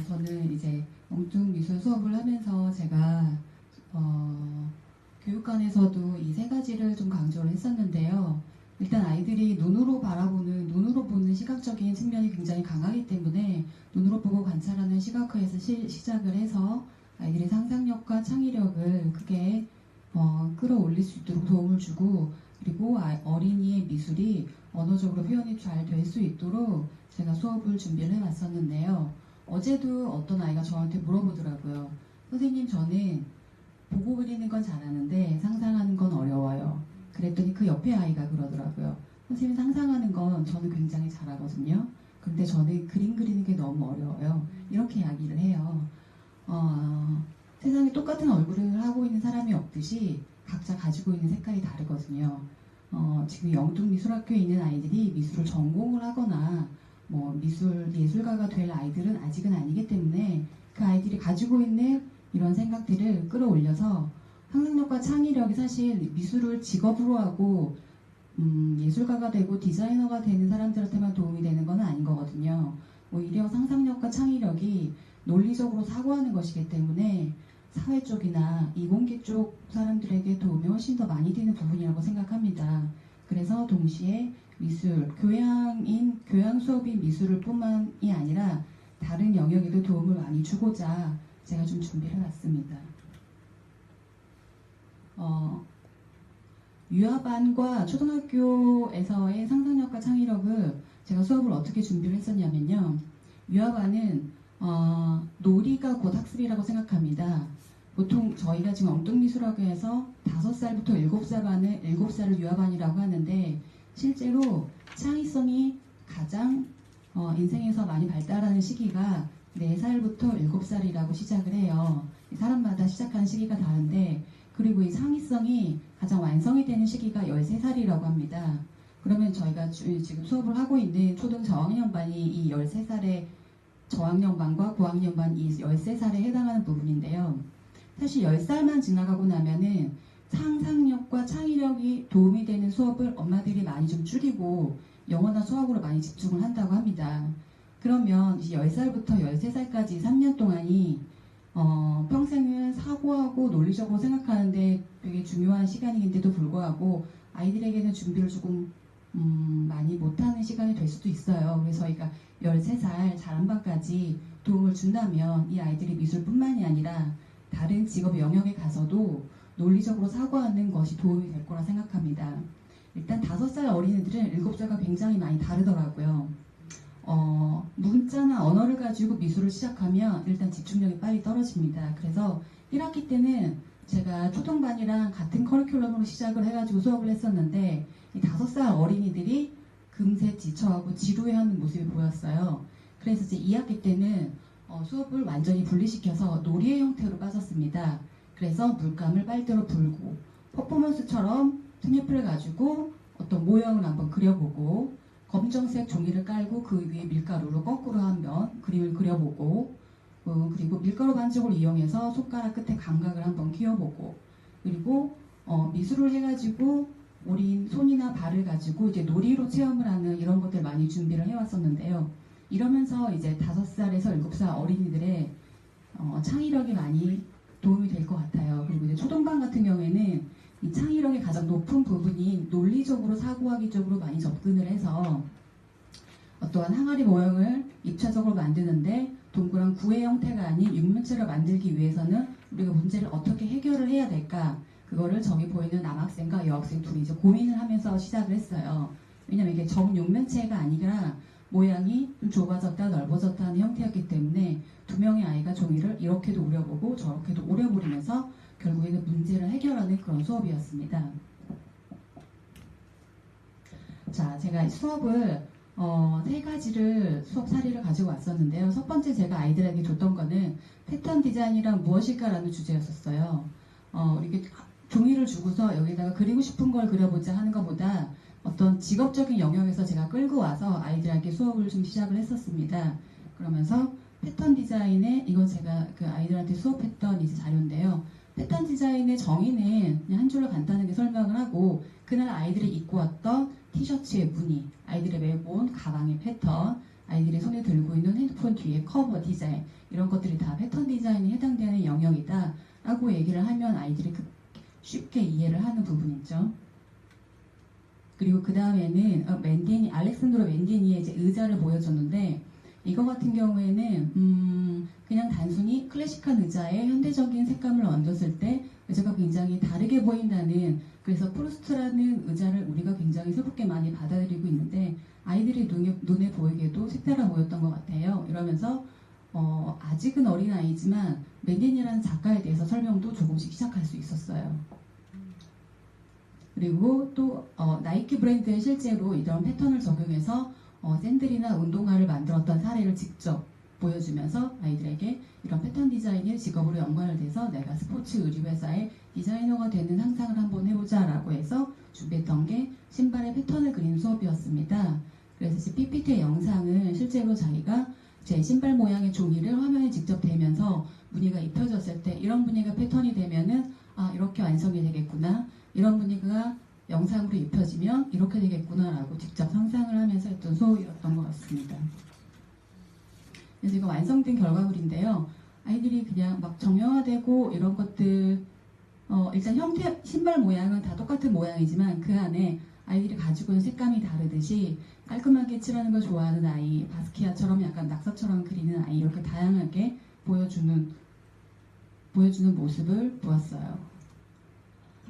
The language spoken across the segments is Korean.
저는 이제 엉뚱미술 수업을 하면서 제가 교육관에서도 이 세 가지를 좀 강조를 했었는데요. 일단 아이들이 눈으로 보는 시각적인 측면이 굉장히 강하기 때문에 눈으로 보고 관찰하는 시각화에서 시작을 해서 아이들의 상상력과 창의력을 크게 끌어올릴 수 있도록 도움을 주고, 그리고 어린이의 미술이 언어적으로 표현이 잘 될 수 있도록 제가 수업을 준비를 해왔었는데요. 어제도 어떤 아이가 저한테 물어보더라고요. 선생님, 저는 보고 그리는 건 잘하는데 상상하는 건 어려워요. 그랬더니 그 옆에 아이가 그러더라고요. 선생님, 상상하는 건 저는 굉장히 잘하거든요. 그런데 저는 그림 그리는 게 너무 어려워요. 이렇게 이야기를 해요. 세상에 똑같은 얼굴을 하고 있는 사람이 없듯이 각자 가지고 있는 색깔이 다르거든요. 지금 영등미술학교에 있는 아이들이 미술을 전공을 하거나 예술가가 될 아이들은 아직은 아니기 때문에 그 아이들이 가지고 있는 이런 생각들을 끌어올려서 상상력과 창의력이 사실 미술을 직업으로 하고 예술가가 되고 디자이너가 되는 사람들한테만 도움이 되는 건 아닌 거거든요. 오히려 상상력과 창의력이 논리적으로 사고하는 것이기 때문에 사회 쪽이나 이공계 쪽 사람들에게 도움이 훨씬 더 많이 되는 부분이라고 생각합니다. 그래서 동시에 미술, 교양 수업인 미술을 뿐만이 아니라 다른 영역에도 도움을 많이 주고자 제가 좀 준비를 해봤습니다. 유아반과 초등학교에서의 상상력과 창의력을 제가 수업을 어떻게 준비를 했었냐면요. 유아반은 놀이가 곧 학습이라고 생각합니다. 보통 저희가 지금 엉뚱미술학교에서 5살부터 7살을 유아반이라고 하는데, 실제로 창의성이 가장 인생에서 많이 발달하는 시기가 4살부터 7살이라고 시작을 해요. 사람마다 시작하는 시기가 다른데, 그리고 이 창의성이 가장 완성이 되는 시기가 13살이라고 합니다. 그러면 저희가 지금 수업을 하고 있는 초등 저학년반이 이 13살의 저학년반과 고학년반 이 13살에 해당하는 부분인데요. 사실 10살만 지나가고 나면은 상상력과 창의력이 도움이 되는 수업을 엄마들이 많이 좀 줄이고 영어나 수학으로 많이 집중을 한다고 합니다. 그러면 이제 10살부터 13살까지 3년 동안이 평생을 사고하고 논리적으로 생각하는데 되게 중요한 시간인데도 불구하고 아이들에게는 준비를 조금 많이 못하는 시간이 될 수도 있어요. 그래서 저희가 13살 자라반까지 도움을 준다면 이 아이들이 미술뿐만이 아니라 다른 직업 영역에 가서도 논리적으로 사고하는 것이 도움이 될 거라 생각합니다. 일단 5살 어린이들은 7살과 굉장히 많이 다르더라고요. 문자나 언어를 가지고 미술을 시작하면 일단 집중력이 빨리 떨어집니다. 그래서 1학기 때는 제가 초등반이랑 같은 커리큘럼으로 시작을 해가지고 수업을 했었는데, 이 5살 어린이들이 금세 지쳐하고 지루해하는 모습이 보였어요. 그래서 이제 2학기 때는 수업을 완전히 분리시켜서 놀이의 형태로 빠졌습니다. 그래서 물감을 빨대로 불고 퍼포먼스처럼 스냅을 가지고 어떤 모형을 한번 그려보고, 검정색 종이를 깔고 그 위에 밀가루로 거꾸로 한번 그림을 그려보고, 그리고 밀가루 반죽을 이용해서 손가락 끝에 감각을 한번 키워보고, 그리고 미술을 해가지고 우리 손이나 발을 가지고 이제 놀이로 체험을 하는 이런 것들 많이 준비를 해왔었는데요. 이러면서 이제 5살에서 7살 어린이들의 창의력이 많이 도움이 될 것 같아요. 그리고 이제 초등반 같은 경우에는 이 창의력의 가장 높은 부분인 논리적으로 사고하기 쪽으로 많이 접근을 해서 어떠한 항아리 모형을 입체적으로 만드는데 동그란 구의 형태가 아닌 육면체를 만들기 위해서는 우리가 문제를 어떻게 해결을 해야 될까, 그거를 저기 보이는 남학생과 여학생 둘이 이제 고민을 하면서 시작을 했어요. 왜냐면 이게 정육면체가 아니라 모양이 좀 좁아졌다 넓어졌다 하는 형태였기 때문에 두 명의 아이가 종이를 이렇게도 오려보고 저렇게도 오려버리면서 결국에는 문제를 해결하는 그런 수업이었습니다. 자, 제가 수업을 3가지를 수업 사례를 가지고 왔었는데요. 첫 번째 제가 아이들에게 줬던 거는 패턴 디자인이란 무엇일까라는 주제였었어요. 이렇게 종이를 주고서 여기다가 그리고 싶은 걸 그려보자 하는 것보다 어떤 직업적인 영역에서 제가 끌고 와서 아이들에게 수업을 좀 시작을 했었습니다. 그러면서 패턴 디자인에, 이건 제가 그 아이들한테 수업했던 이제 자료인데요. 패턴 디자인의 정의는 그냥 한 줄로 간단하게 설명을 하고, 그날 아이들이 입고 왔던 티셔츠의 무늬, 아이들이 메고 온 가방의 패턴, 아이들이 손에 들고 있는 핸드폰 뒤에 커버 디자인 이런 것들이 다 패턴 디자인에 해당되는 영역이다 라고 얘기를 하면 아이들이 쉽게 이해를 하는 부분이죠. 그리고 그 다음에는 알렉산드로 맨디니의 이제 의자를 보여줬는데 이거 같은 경우에는 그냥 단순히 클래식한 의자에 현대적인 색감을 얹었을 때 의자가 굉장히 다르게 보인다는, 그래서 프루스트라는 의자를 우리가 굉장히 새롭게 많이 받아들이고 있는데 아이들이 눈에 보이게도 색달아 보였던 것 같아요. 이러면서 아직은 어린 아이지만 맨디니라는 작가에 대해서 설명도 조금씩 시작할 수 있었어요. 그리고 또 나이키 브랜드에 실제로 이런 패턴을 적용해서 샌들이나 운동화를 만들었던 사례를 직접 보여주면서 아이들에게 이런 패턴 디자인이 직업으로 연관을 돼서 내가 스포츠 의류 회사의 디자이너가 되는 상상을 한번 해보자 라고 해서 준비했던 게 신발의 패턴을 그리는 수업이었습니다. 그래서 PPT 영상을 실제로 자기가 제 신발 모양의 종이를 화면에 직접 대면서 무늬가 입혀졌을 때 이런 무늬가 패턴이 되면은 이렇게 완성이 되겠구나, 이런 무늬가 영상으로 입혀지면 이렇게 되겠구나 라고 직접 상상을 하면서 했던 수업이었던 것 같습니다. 그래서 이거 완성된 결과물인데요. 아이들이 그냥 막 정형화되고 이런 것들 일단 신발 모양은 다 똑같은 모양이지만 그 안에 아이들이 가지고 있는 색감이 다르듯이 깔끔하게 칠하는 걸 좋아하는 아이, 바스키아처럼 약간 낙서처럼 그리는 아이, 이렇게 다양하게 보여주는 모습을 보았어요.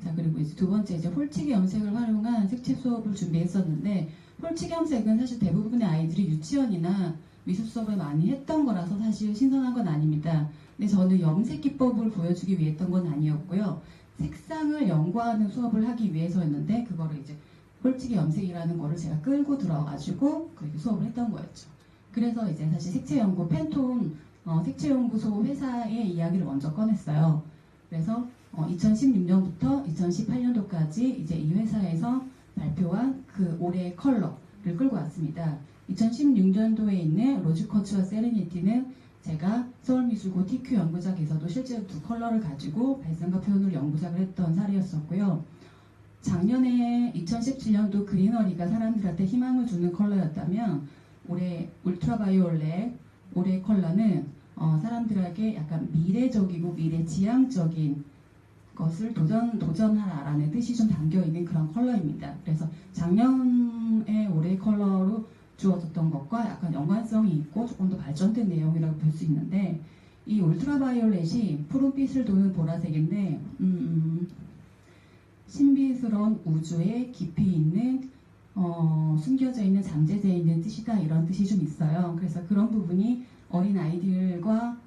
자, 그리고 이제 두 번째 이제 홀치기 염색을 활용한 색채 수업을 준비했었는데, 홀치기 염색은 사실 대부분의 아이들이 유치원이나 미술 수업을 많이 했던 거라서 사실 신선한 건 아닙니다. 근데 저는 염색 기법을 보여주기 위해 했던 건 아니었고요. 색상을 연구하는 수업을 하기 위해서였는데 그거를 이제 홀치기 염색이라는 거를 제가 끌고 들어가지고 그렇게 수업을 했던 거였죠. 그래서 이제 사실 색채연구 팬톤 색채연구소 회사의 이야기를 먼저 꺼냈어요. 그래서 2016년부터 2018년도까지 이제 이 회사에서 발표한 그 올해의 컬러를 끌고 왔습니다. 2016년도에 있는 로즈쿼츠와 세레니티는 제가 서울미술고 TQ 연구작에서도 실제로 두 컬러를 가지고 발상과 표현을 연구작을 했던 사례였었고요. 작년에 2017년도 그리너리가 사람들한테 희망을 주는 컬러였다면 올해 울트라바이올렛 올해의 컬러는 사람들에게 약간 미래적이고 미래지향적인 것을 도전하라라는 뜻이 좀 담겨있는 그런 컬러입니다. 그래서 작년에 올해의 컬러로 주어졌던 것과 약간 연관성이 있고 조금 더 발전된 내용이라고 볼 수 있는데, 이 울트라바이올렛이 푸른빛을 도는 보라색인데 신비스러운 우주에 깊이 있는 숨겨져 있는 잠재되어 있는 뜻이다, 이런 뜻이 좀 있어요. 그래서 그런 부분이 어린 아이들과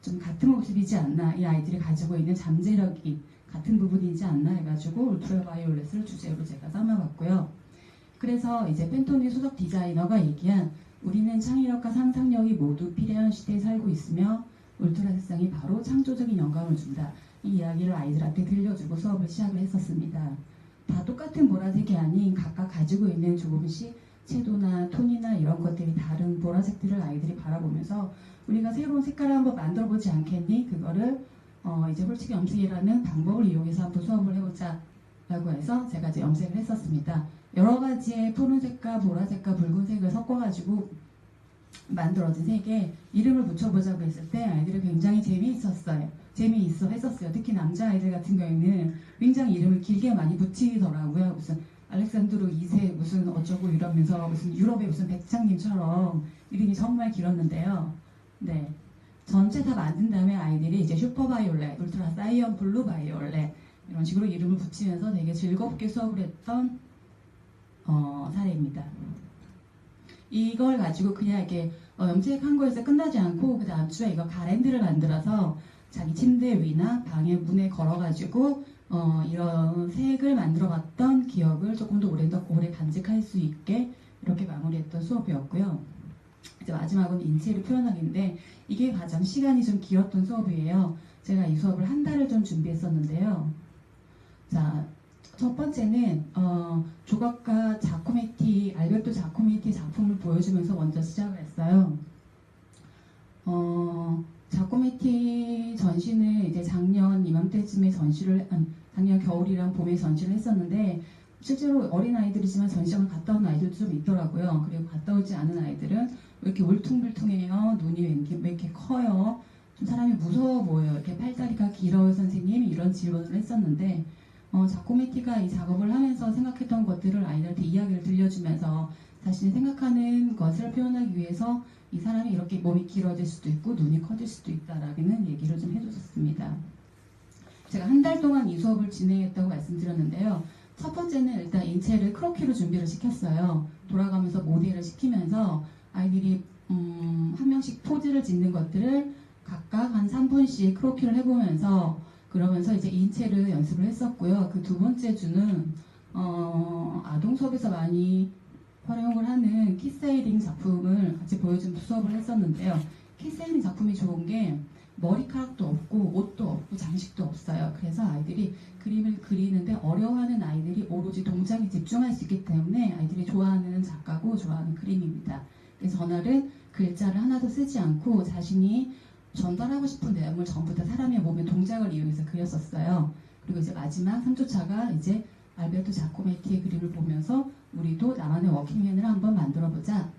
좀 같은 모습이지 않나, 이 아이들이 가지고 있는 잠재력이 같은 부분이지 않나 해가지고 울트라바이올렛을 주제로 제가 삼아봤고요. 그래서 이제 팬톤의 수석 디자이너가 얘기한 우리는 창의력과 상상력이 모두 필요한 시대에 살고 있으며 울트라 색상이 바로 창조적인 영감을 준다. 이 이야기를 아이들한테 들려주고 수업을 시작을 했었습니다. 다 똑같은 보라색이 아닌 각각 가지고 있는 조금씩 채도나 톤이나 이런 것들이 다른 보라색들을 아이들이 바라보면서 우리가 새로운 색깔을 한번 만들어보지 않겠니? 그거를 이제 홀치기 염색이라는 방법을 이용해서 한번 수업을 해보자 라고 해서 제가 이제 염색을 했었습니다. 여러 가지의 푸른색과 보라색과 붉은색을 섞어가지고 만들어진 색에 이름을 붙여보자고 했을 때 아이들이 굉장히 재미있어 했었어요. 특히 남자아이들 같은 경우에는 굉장히 이름을 길게 많이 붙이더라고요. 무슨 알렉산드로 2세 무슨 어쩌고 이러면서 무슨 유럽의 무슨 백장님처럼 이름이 정말 길었는데요. 네, 전체 다 만든 다음에 아이들이 이제 슈퍼바이올렛, 울트라 사이언 블루 바이올렛 이런 식으로 이름을 붙이면서 되게 즐겁게 수업을 했던 사례입니다. 이걸 가지고 그냥 이렇게 염색한 거에서 끝나지 않고 그 다음 주에 이거 가랜드를 만들어서 자기 침대 위나 방의 문에 걸어가지고 이런 색을 만들어봤던 기억을 조금 더 오래 간직할 수 있게 이렇게 마무리했던 수업이었고요. 이제 마지막은 인체를 표현하기인데 이게 가장 시간이 좀 길었던 수업이에요. 제가 이 수업을 한 달을 좀 준비했었는데요. 자, 첫 번째는 조각가 알베르토 자코메티 작품을 보여주면서 먼저 시작을 했어요. 자코메티 전시는 이제 작년 이맘때쯤에 작년 겨울이랑 봄에 전시를 했었는데 실제로 어린 아이들이지만 전시장을 갔다 온 아이들도 좀 있더라고요. 그리고 갔다 오지 않은 아이들은 왜 이렇게 울퉁불퉁해요? 눈이 왜 이렇게 커요? 좀 사람이 무서워 보여요. 이렇게 팔다리가 길어요, 선생님? 이런 질문을 했었는데 자코메티가 이 작업을 하면서 생각했던 것들을 아이들한테 이야기를 들려주면서 자신이 생각하는 것을 표현하기 위해서 이 사람이 이렇게 몸이 길어질 수도 있고 눈이 커질 수도 있다라는 얘기를 좀 해줬었습니다. 제가 한 달 동안 이 수업을 진행했다고 말씀드렸는데요. 첫 번째는 일단 인체를 크로키로 준비를 시켰어요. 돌아가면서 모델을 시키면서 아이들이 한 명씩 포즈를 짓는 것들을 각각 한 3분씩 크로키를 해보면서 그러면서 이제 인체를 연습을 했었고요. 그 두 번째 주는 아동 수업에서 많이 활용을 하는 키세이링 작품을 같이 보여주는 수업을 했었는데요. 키세이링 작품이 좋은 게 머리카락도 없고 옷도 없고 장식도 없어요. 그래서 아이들이 그림을 그리는데 어려워하는 아이들이 오로지 동작에 집중할 수 있기 때문에 아이들이 좋아하는 작가고 좋아하는 그림입니다. 그래서 전날은 글자를 하나도 쓰지 않고 자신이 전달하고 싶은 내용을 전부 다 사람의 몸의 동작을 이용해서 그렸었어요. 그리고 이제 마지막 3주차가 이제 알베르토 자코메티의 그림을 보면서 우리도 나만의 워킹맨을 한번 만들어보자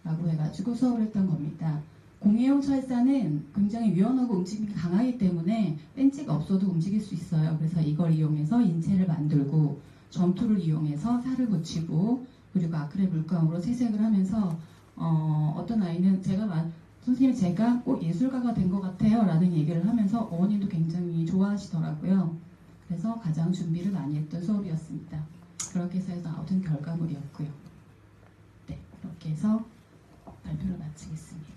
라고 해가지고 수업을 했던 겁니다. 공예용 철사는 굉장히 유연하고 움직임이 강하기 때문에 벤치가 없어도 움직일 수 있어요. 그래서 이걸 이용해서 인체를 만들고 점토를 이용해서 살을 붙이고 그리고 아크릴 물감으로 채색을 하면서 어떤 아이는 선생님 제가 꼭 예술가가 된 것 같아요 라는 얘기를 하면서 어머님도 굉장히 좋아하시더라고요. 그래서 가장 준비를 많이 했던 수업이었습니다. 그렇게 해서 나오던 결과물이었고요. 네, 그렇게 해서 발표를 마치겠습니다.